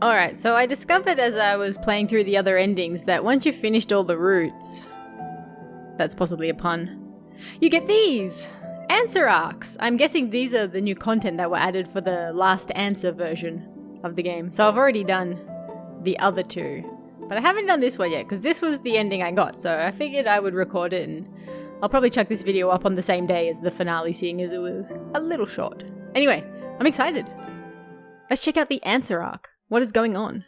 Alright, so I discovered as I was playing through the other endings that once you've finished all the routes, that's possibly a pun, you get these! Answer arcs! I'm guessing these are the new content that were added for the last answer version of the game. So I've already done the other two, but I haven't done this one yet because this was the ending I got, so I figured I would record it and I'll probably chuck this video up on the same day as the finale, seeing as it was a little short. Anyway, I'm excited. Let's check out the answer arc. What is going on?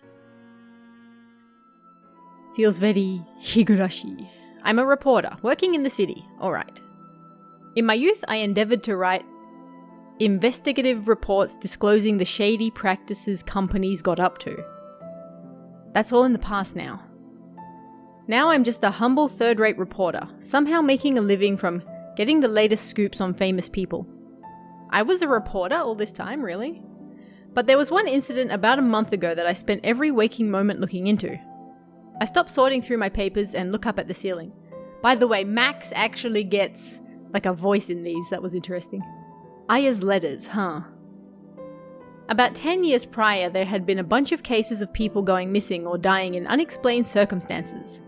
Feels very Higurashi. I'm a reporter, working in the city. Alright. In my youth, I endeavoured to write investigative reports disclosing the shady practices companies got up to. That's all in the past now. Now I'm just a humble third-rate reporter, somehow making a living from getting the latest scoops on famous people. I was a reporter all this time, really? But there was one incident about a month ago that I spent every waking moment looking into. I stopped sorting through my papers and look up at the ceiling. By the way, Max actually gets like a voice in these. That was interesting. Aya's letters, huh? About 10 years prior, there had been a bunch of cases of people going missing or dying in unexplained circumstances.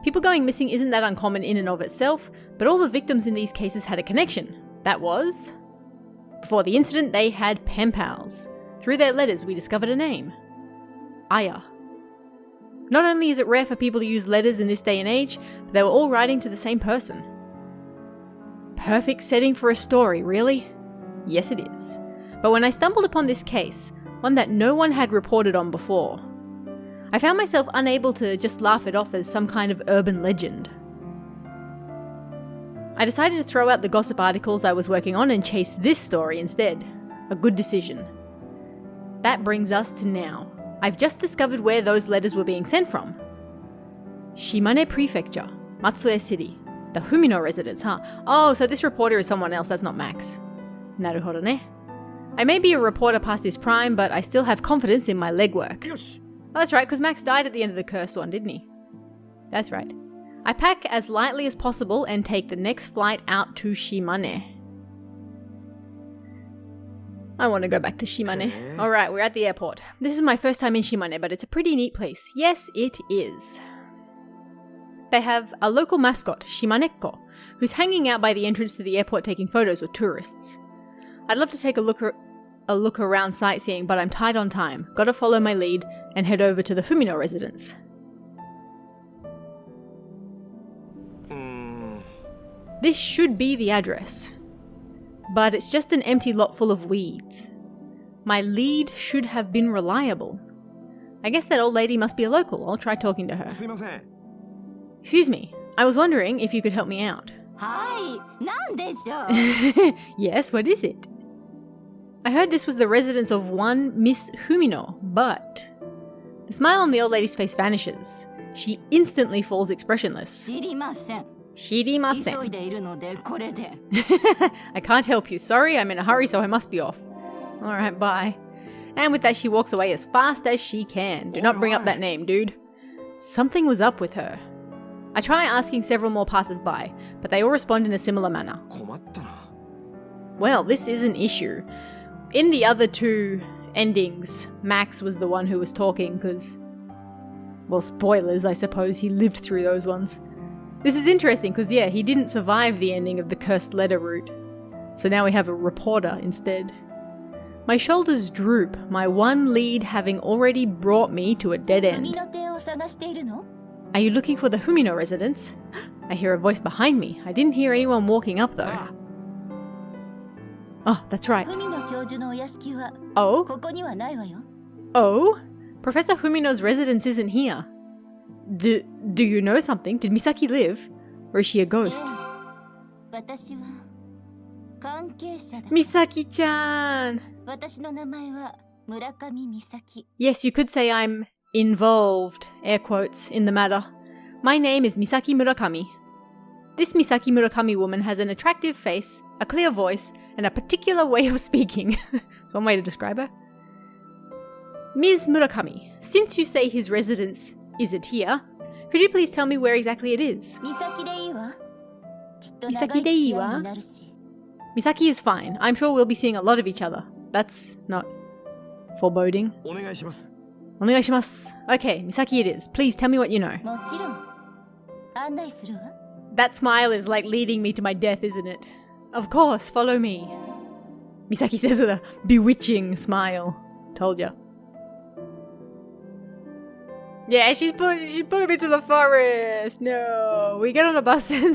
People going missing isn't that uncommon in and of itself, but all the victims in these cases had a connection. That was... Before the incident, they had pen pals. Through their letters, we discovered a name. Aya. Not only is it rare for people to use letters in this day and age, but they were all writing to the same person. Perfect setting for a story, really? Yes, it is. But when I stumbled upon this case, one that no one had reported on before, I found myself unable to just laugh it off as some kind of urban legend. I decided to throw out the gossip articles I was working on and chase this story instead. A good decision. That brings us to now. I've just discovered where those letters were being sent from. Shimane Prefecture, Matsue City. The Fumino residence, huh? Oh, so this reporter is someone else, that's not Max. Naruhodo ne. I may be a reporter past his prime, but I still have confidence in my legwork. Oh, that's right, because Max died at the end of the cursed one, didn't he? That's right. I pack as lightly as possible and take the next flight out to Shimane. I want to go back to Shimane. Alright, we're at the airport. This is my first time in Shimane, but it's a pretty neat place. Yes, it is. They have a local mascot, Shimaneko, who's hanging out by the entrance to the airport taking photos with tourists. I'd love to take a look around sightseeing, but I'm tight on time. Gotta follow my lead and head over to the Fumino residence. This should be the address. But it's just an empty lot full of weeds. My lead should have been reliable. I guess that old lady must be a local. I'll try talking to her. Excuse me, I was wondering if you could help me out. Yes, what is it? I heard this was the residence of one Miss Fumino, but... The smile on the old lady's face vanishes. She instantly falls expressionless. Shirimasen. I can't help you. Sorry, I'm in a hurry, so I must be off. Alright, bye. And with that, she walks away as fast as she can. Do not bring up that name, dude. Something was up with her. I try asking several more passers-by, but they all respond in a similar manner. Well, this is an issue. In the other two endings, Max was the one who was talking because, well, spoilers, I suppose, he lived through those ones. This is interesting because, yeah, he didn't survive the ending of the cursed letter route. So now we have a reporter instead. My shoulders droop, my one lead having already brought me to a dead end. Are you looking for the Fumino residence? I hear a voice behind me. I didn't hear anyone walking up though. Oh, that's right. Oh? Oh? Professor Fumino's residence isn't here. Do you know something? Did Misaki live? Or is she a ghost? Misaki-chan! Yes, you could say I'm involved, air quotes, in the matter. My name is Misaki Murakami. This Misaki Murakami woman has an attractive face, a clear voice, and a particular way of speaking. That's one way to describe her. Ms. Murakami, since you say his residence isn't here, could you please tell me where exactly it is? Misaki de iwa? Misaki is fine. I'm sure we'll be seeing a lot of each other. That's not foreboding. Onegaishimasu. Okay, Misaki it is. Please tell me what you know. もちろん案内するわ That smile is like leading me to my death, isn't it? Of course, follow me. Misaki says with a bewitching smile. Told ya. Yeah, she's putting me to the forest. No. We get on a bus and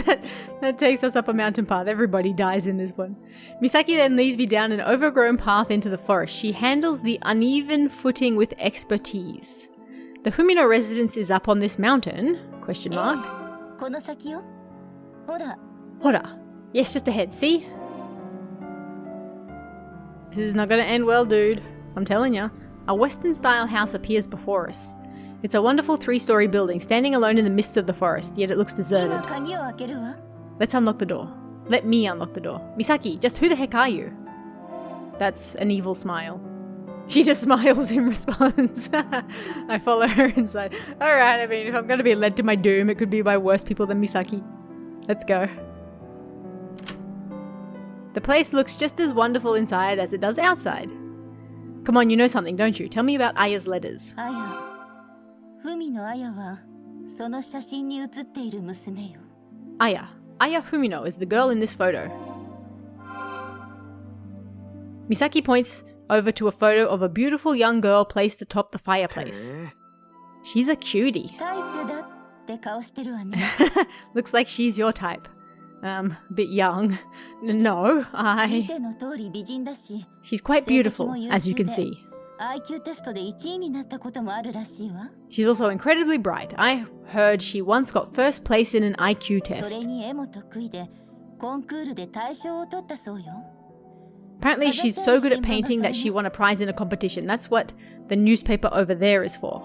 that takes us up a mountain path. Everybody dies in this one. Misaki then leads me down an overgrown path into the forest. She handles the uneven footing with expertise. The Fumino residence is up on this mountain? Question mark. この先よほら Hora. Yes, just ahead. See? This is not gonna end well, dude. I'm telling ya. A Western-style house appears before us. It's a wonderful 3-story building, standing alone in the midst of the forest, yet it looks 今 deserted. 鍵を開けるわ Let's unlock the door. Let me unlock the door. Misaki, just who the heck are you? That's an evil smile. She just smiles in response. I follow her inside. Alright, I mean, if I'm gonna be led to my doom, it could be by worse people than Misaki. Let's go. The place looks just as wonderful inside as it does outside. Come on, you know something, don't you? Tell me about Aya's letters. あや文のあやはその写真に写っている娘よ Aya. Aya Fumino is the girl in this photo. Misaki points over to a photo of a beautiful young girl placed atop the fireplace. She's a cutie. タイプだって顔してるわね Looks like she's your type. Bit young. No, 見ての通り美人だし She's quite beautiful, as you can see. IQ テストで1位になったこともあるらしいわ She's also incredibly bright. I heard she once got first place in an IQ それ test. に絵も得意でコンクールで大賞を取ったそうよ Apparently she's so good at painting that she won a prize in a competition. That's what the newspaper over there is for.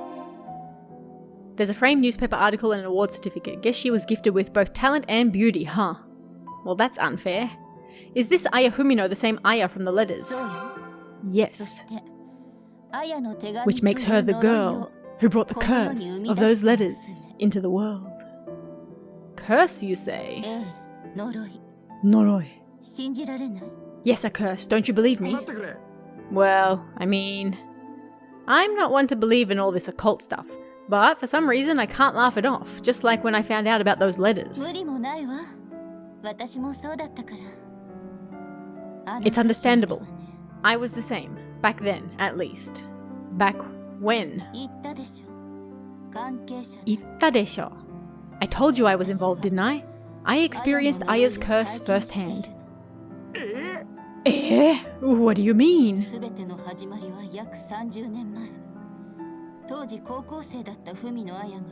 There's a framed newspaper article and an award certificate. Guess she was gifted with both talent and beauty, huh? Well, that's unfair. Is this Aya Fumino the same Aya from the letters? そうよ Yes. そしてあやの手紙 Which makes her the という呪い girl を who brought the curse of those letters into the world. Curse, you say? ええ呪い Noroi. 信じられない Yes, a curse. Don't you believe me? Well, I mean, I'm not one to believe in all this occult stuff, but for some reason I can't laugh it off, just like when I found out about those letters. 無理もないわ私もそうだったからあの It's 時は understandable. ね I was the same. Back then, at least. Back when? 言ったでしょ関係者で Ittadesho. I told you I was involved, didn't I? I experienced Aya's curse firsthand. Eh? What do you mean? 全ての始まりは約30年前当時高校生だった文のあやが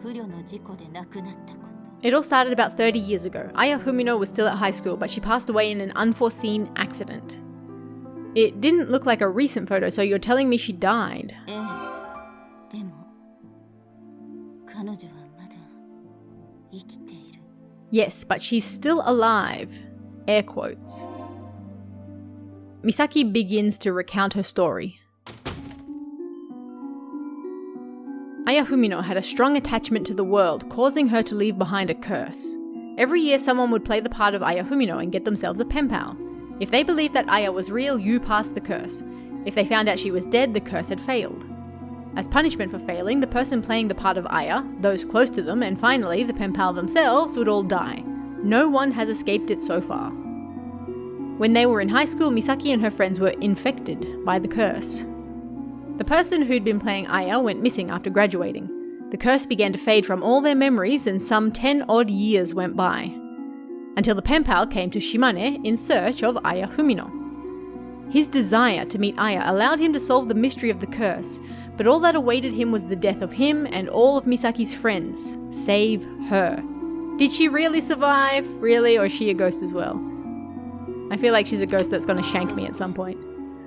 不慮の事故で亡くなったこと It all started about 30 years ago. Aya Fumino was still at high school, but she passed away in an unforeseen accident. It didn't look like a recent photo, so you're telling me she died. ええでも彼女はまだ生きている Yes, but she's still alive. Air quotes. Misaki begins to recount her story. Aya Fumino had a strong attachment to the world, causing her to leave behind a curse. Every year someone would play the part of Aya Fumino and get themselves a pen pal. If they believed that Aya was real, you passed the curse. If they found out she was dead, the curse had failed. As punishment for failing, the person playing the part of Aya, those close to them, and finally the pen pal themselves would all die. No one has escaped it so far. When they were in high school, Misaki and her friends were infected by the curse. The person who'd been playing Aya went missing after graduating. The curse began to fade from all their memories and some 10 odd years went by. Until the pen pal came to Shimane in search of Aya Fumino. His desire to meet Aya allowed him to solve the mystery of the curse, but all that awaited him was the death of him and all of Misaki's friends, save her. Did she really survive? Really? Or is she a ghost as well? I feel like she's a ghost that's gonna shank me at some point.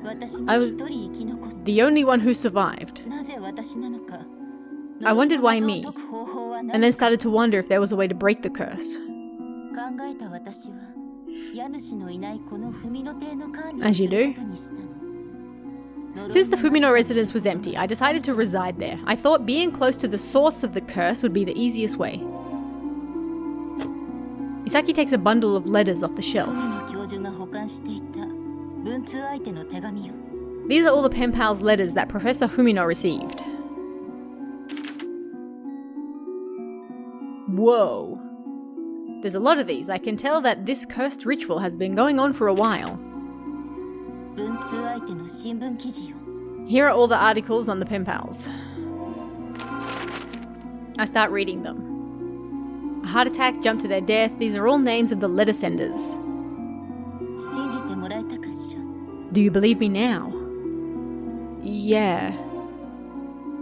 私 I が was 一人生き残っ the only one who survived. なぜ私なのか I wondered why 呪 me, いの謎を解く方法は何 and then started to wonder if there was a way to break the curse. 考えた私は家主のいないこの文の邸の管理 As を you す do. ることにしたの Since the Fumino residence was empty, I decided to reside there. I thought being close to the source of the curse would be the easiest way. Misaki takes a bundle of letters off the shelf. 文の教授が保管していた文通相手の手紙よ These are all the pen pal's letters that Professor Fumino received. Whoa. There's a lot of these. I can tell that this cursed ritual has been going on for a while. Here are all the articles on the pen pals. I start reading them. A heart attack, jump to their death. These are all names of the letter senders. Do you believe me now? Yeah.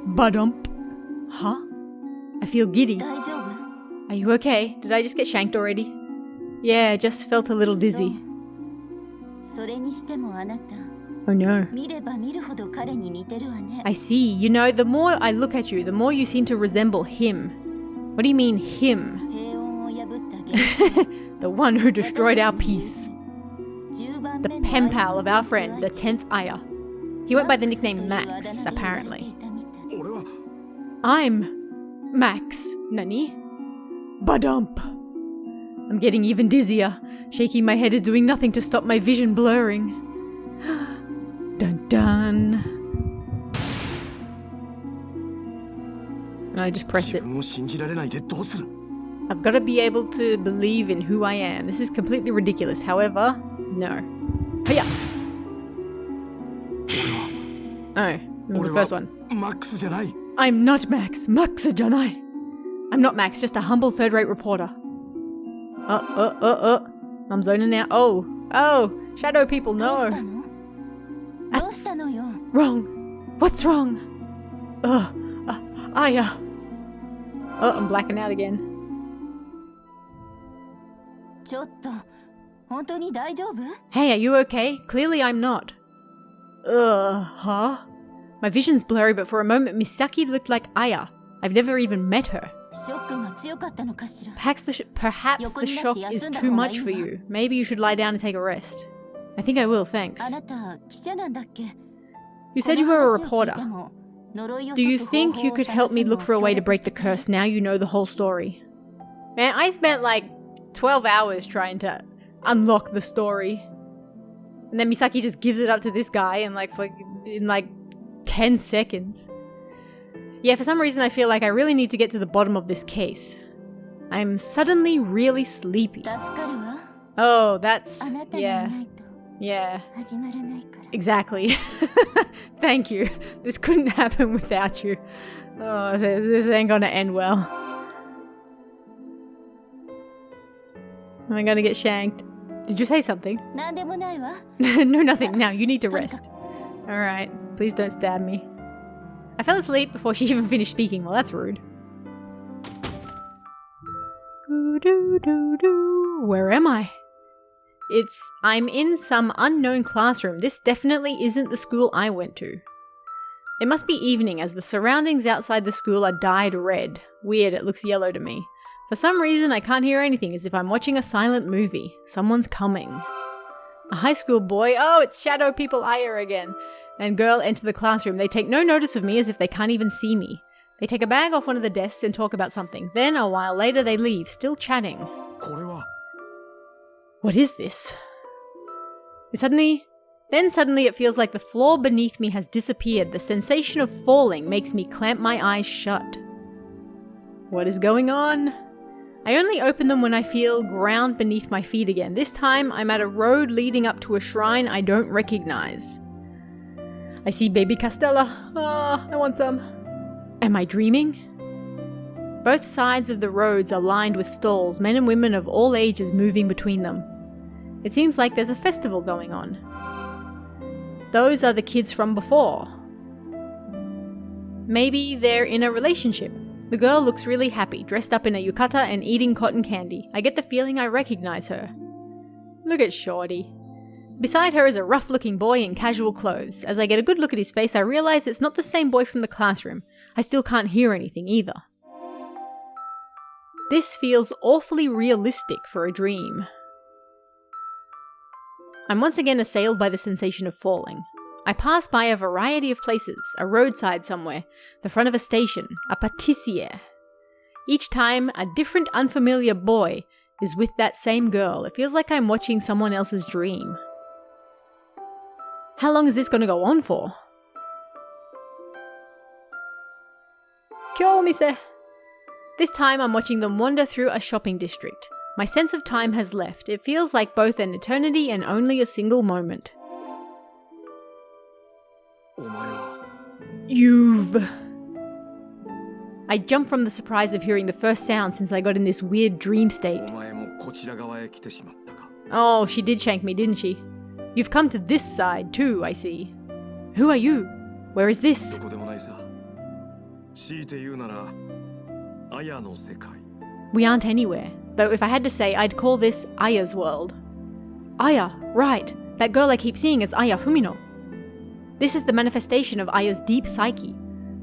Badump. Huh? I feel giddy. Are you okay? Did I just get shanked already? Yeah, just felt a little dizzy. Oh no. I see. You know, the more I look at you, the more you seem to resemble him. What do you mean, him? The one who destroyed our peace. The pen pal of our friend, the 10th Aya. He went by the nickname Max, apparently. I'm Max. Nani? Badump. I'm getting even dizzier. Shaking my head is doing nothing to stop my vision blurring. Dun dun. I just pressed it. I've got to be able to believe in who I am. This is completely ridiculous. However, no. Hiya! Oh, that was the first one. I'm not Max. Max-janai. I'm not Max, just a humble third-rate reporter. I'm zoning out. Oh, shadow people, no. That's wrong. What's wrong? Aya. I'm blacking out again. Hey, are you okay? Clearly I'm not. Huh? My vision's blurry, but for a moment Misaki looked like Aya. I've never even met her. Perhaps the shock is too much for you. Maybe you should lie down and take a rest. I think I will, thanks. You said you were a reporter. Do you think you could help me look for a way to break the curse now you know the whole story? Man, I spent like 12 hours trying to unlock the story. And then Misaki just gives it up to this guy in like 10 seconds. Yeah, for some reason I feel like I really need to get to the bottom of this case. I'm suddenly really sleepy. Oh, that's... Yeah. Exactly. Thank you. This couldn't happen without you. Oh, this ain't gonna end well. Am I gonna get shanked? Did you say something? No, nothing. Now, you need to rest. Alright, please don't stab me. I fell asleep before she even finished speaking. Well, that's rude. Where am I? I'm in some unknown classroom. This definitely isn't the school I went to. It must be evening as the surroundings outside the school are dyed red. Weird, it looks yellow to me. For some reason, I can't hear anything, as if I'm watching a silent movie. Someone's coming. A high school boy, oh, it's Shadow People Aya again, and girl enter the classroom. They take no notice of me, as if they can't even see me. They take a bag off one of the desks and talk about something. Then, a while later, they leave, still chatting. What is this? Suddenly it feels like the floor beneath me has disappeared. The sensation of falling makes me clamp my eyes shut. What is going on? I only open them when I feel ground beneath my feet again. This time, I'm at a road leading up to a shrine I don't recognize. I see baby Castella. I want some. Am I dreaming? Both sides of the roads are lined with stalls, men and women of all ages moving between them. It seems like there's a festival going on. Those are the kids from before. Maybe they're in a relationship. The girl looks really happy, dressed up in a yukata and eating cotton candy. I get the feeling I recognize her. Look at Shorty. Beside her is a rough-looking boy in casual clothes. As I get a good look at his face, I realize it's not the same boy from the classroom. I still can't hear anything either. This feels awfully realistic for a dream. I'm once again assailed by the sensation of falling. I pass by a variety of places, a roadside somewhere, the front of a station, a pâtissière. Each time, a different unfamiliar boy is with that same girl. It feels like I'm watching someone else's dream. How long is this going to go on for? Kyo mise. This time I'm watching them wander through a shopping district. My sense of time has left. It feels like both an eternity and only a single moment. You've... I jumped from the surprise of hearing the first sound since I got in this weird dream state. Oh, she did shank me, didn't she? You've come to this side too, I see. Who are you? Where is this? We aren't anywhere. Though if I had to say, I'd call this Aya's world. Aya, right. That girl I keep seeing is Aya Fumino. This is the manifestation of Aya's deep psyche.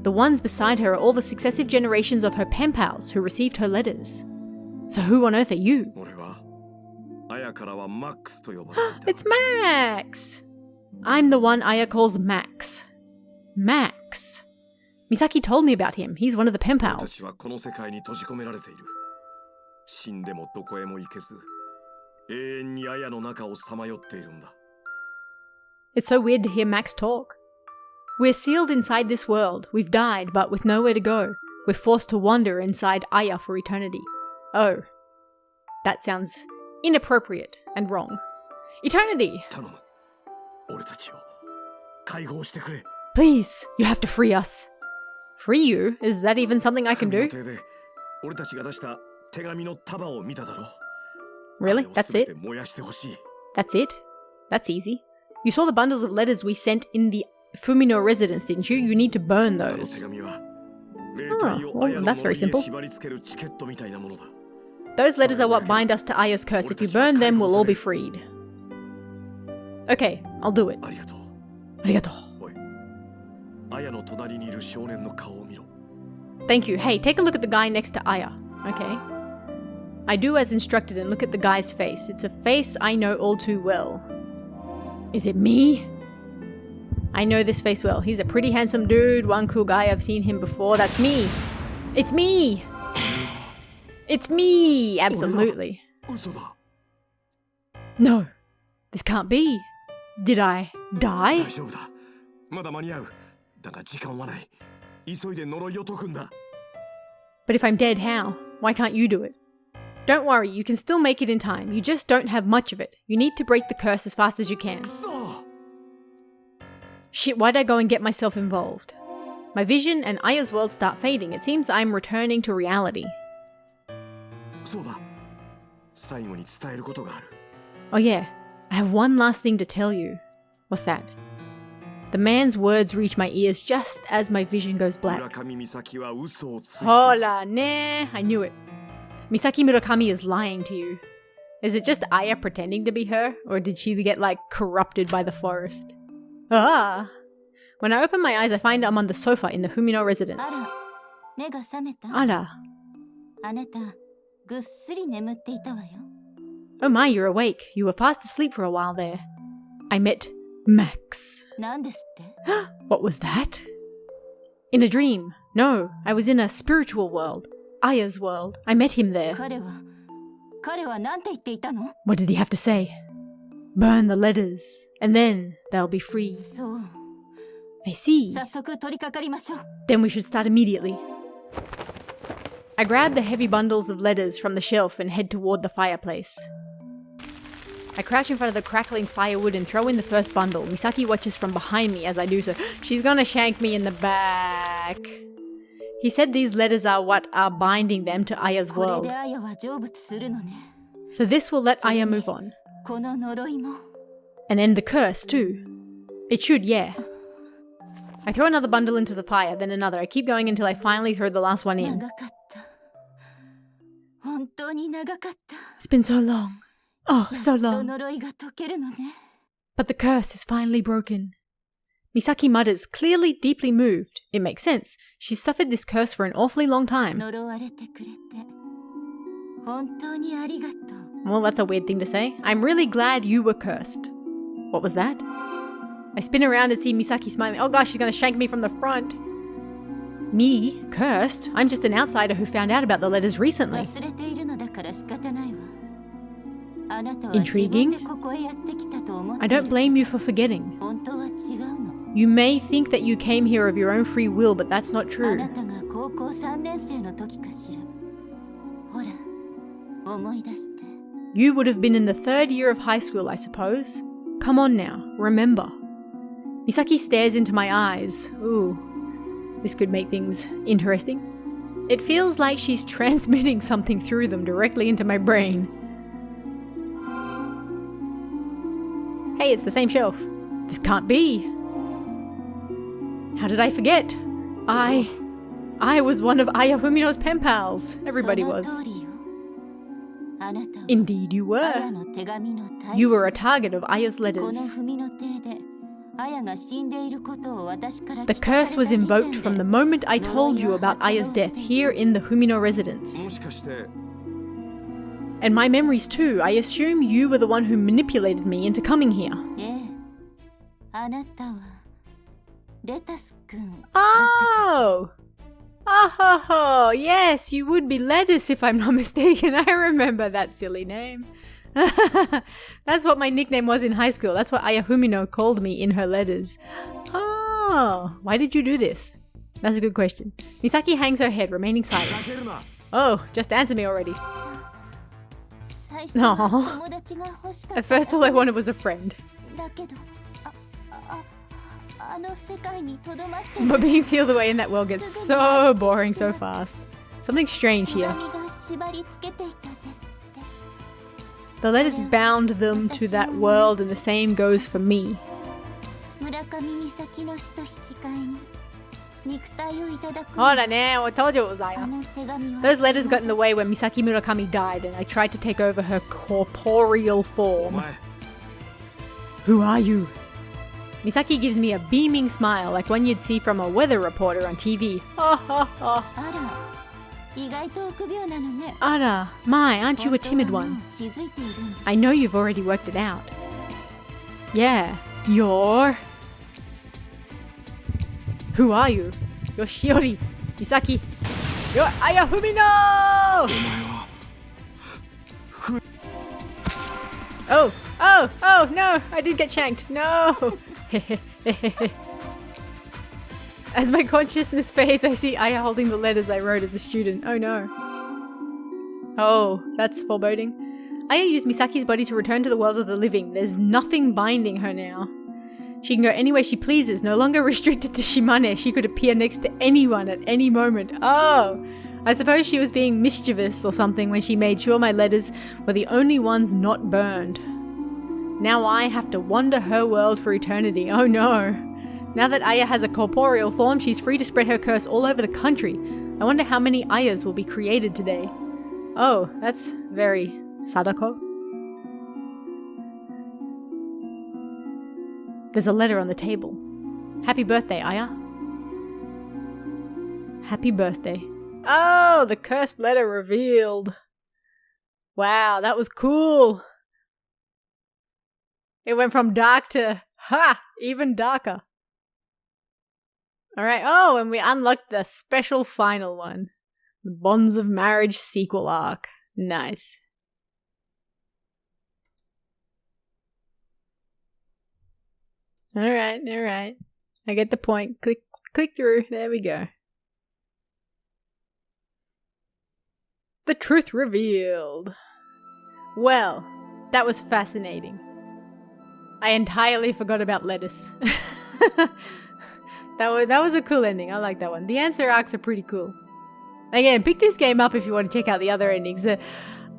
The ones beside her are all the successive generations of her pen pals who received her letters. So who on earth are you? It's Max! I'm the one Aya calls Max. Max. Misaki told me about him. He's one of the pen pals. It's so weird to hear Max talk. We're sealed inside this world. We've died, but with nowhere to go. We're forced to wander inside Aya for eternity. Oh. That sounds inappropriate and wrong. Eternity! Please, you have to free us. Free you? Is that even something I can do? Really? That's it? That's it? That's easy. You saw the bundles of letters we sent in the Fumino residence, didn't you? You need to burn those. Oh, well, that's very simple. Those letters are what bind us to Aya's curse. If you burn them, we'll all be freed. Okay, I'll do it. Arigato. Thank you. Hey, take a look at the guy next to Aya. Okay. I do as instructed and look at the guy's face. It's a face I know all too well. Is it me? I know this face well. He's a pretty handsome dude, one cool guy. I've seen him before. That's me. It's me. It's me. Absolutely. No. This can't be. Did I die? But if I'm dead, how? Why can't you do it? Don't worry, you can still make it in time. You just don't have much of it. You need to break the curse as fast as you can. Shit, why'd I go and get myself involved? My vision and Aya's world start fading. It seems I'm returning to reality. Oh yeah, I have one last thing to tell you. What's that? The man's words reach my ears just as my vision goes black. Hola, nah, I knew it. Misaki Murakami is lying to you. Is it just Aya pretending to be her? Or did she get, corrupted by the forest? Ah! When I open my eyes, I find I'm on the sofa in the Fumino residence. Ara. Oh my, you're awake. You were fast asleep for a while there. I met Max. What was that? In a dream. No, I was in a spiritual world. Aya's world. I met him there. What did he have to say? Burn the letters, and then they'll be free. I see. Then we should start immediately. I grab the heavy bundles of letters from the shelf and head toward the fireplace. I crouch in front of the crackling firewood and throw in the first bundle. Misaki watches from behind me as I do so. She's gonna shank me in the back. He said these letters are what are binding them to Aya's world. So this will let Aya move on. And end the curse too. It should, yeah. I throw another bundle into the fire, then another. I keep going until I finally throw the last one in. It's been so long. Oh, so long. But the curse is finally broken. Misaki mutters, clearly deeply moved. It makes sense. She's suffered this curse for an awfully long time. Well, that's a weird thing to say. I'm really glad you were cursed. What was that? I spin around and see Misaki smiling. Oh gosh, she's gonna shank me from the front. Me? Cursed? I'm just an outsider who found out about the letters recently. Intriguing? I don't blame you for forgetting. 違うの。 You may think that you came here of your own free will, but that's not あ true. なたが高校3年生の時かしら。ほら、思い出して。 You would have been in the 3rd year of high school, I suppose. Come on now, remember. Misaki stares into my eyes. Ooh, this could make things interesting. It feels like she's transmitting something through them directly into my brain. Hey, it's the same shelf. This can't be. How did I forget? I was one of Aya Fumino's pen pals. Everybody その was. 通りよ。あなたは Indeed you アヤ were. の手紙の大 You 使 were a target of Aya's この letters. 文の邸でアヤが死んでいることを私から The 聞か curse された was 時 invoked 点 from the で moment I told you about Aya's death here in the Fumino residence. もしかして And my memories too. I assume you were the one who manipulated me into coming here. ええ、あなたはレタス君 Oh! Oh, yes, you would be Lettuce if I'm not mistaken. I remember that silly name. That's what my nickname was in high school. That's what Aya Fumino called me in her letters. Oh, why did you do this? That's a good question. Misaki hangs her head, remaining 避 silent. けるな Oh, just answer me already. 最初は Aw. 友達が欲しか At った first, all I wanted was a friend. だけどあの世界にとどまって But being sealed away in that world gets so boring so fast. Something strange 手 here. 紙が縛り付けていたですって The letters bound them to that world, and the same goes for me. 村上美咲の死と引き換えに肉体をいただく Hold on now, I told you it was あ Aya. の手紙は Those letters got in the way when Misaki Murakami died, and I tried to take over her corporeal お form. 前 Who are you? Misaki gives me a beaming smile, like one you'd see from a weather reporter on TV. Ha ha ha. あら意外と臆病なのね Ara, my, aren't you a 本当は timid もう one? 気づいているんです I know you've already worked it out. Yeah, you're... Who are you? You're Shiori, Misaki. You're Aya Fumino! お前は Oh, no, I did get shanked. No! As my consciousness fades, I see Aya holding the letters I wrote as a student. Oh no. Oh, that's foreboding. Aya used Misaki's body to return to the world of the living. There's nothing binding her now. She can go any way she pleases, no longer restricted to Shimane. She could appear next to anyone at any moment. Oh! I suppose she was being mischievous or something when she made sure my letters were the only ones not burned. Now I have to wander her world for eternity. Oh no. Now that Aya has a corporeal form, she's free to spread her curse all over the country. I wonder how many Ayas will be created today. Oh, that's very Sadako. There's a letter on the table. Happy birthday, Aya. Happy birthday. Oh, the cursed letter revealed. Wow, that was cool. It went from dark to, even darker. Alright, oh, and we unlocked the special final one. The Bonds of Marriage sequel arc. Nice. Alright. I get the point. Click through. There we go. The truth revealed. Well, that was fascinating. I entirely forgot about lettuce. That was a cool ending. I like that one. The answer arcs are pretty cool. Again, pick this game up if you want to check out the other endings.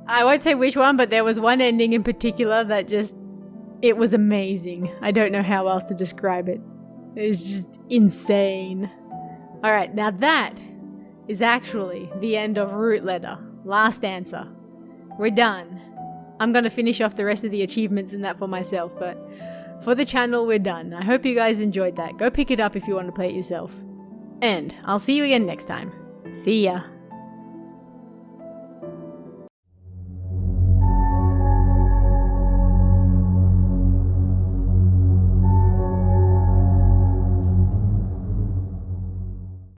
I won't say which one, but there was one ending in particular that it was amazing. I don't know how else to describe it. It was just insane. Alright, now that is actually the end of Root Letter. Last answer. We're done. I'm gonna finish off the rest of the achievements in that for myself, but for the channel, we're done. I hope you guys enjoyed that. Go pick it up if you want to play it yourself. And I'll see you again next time. See ya.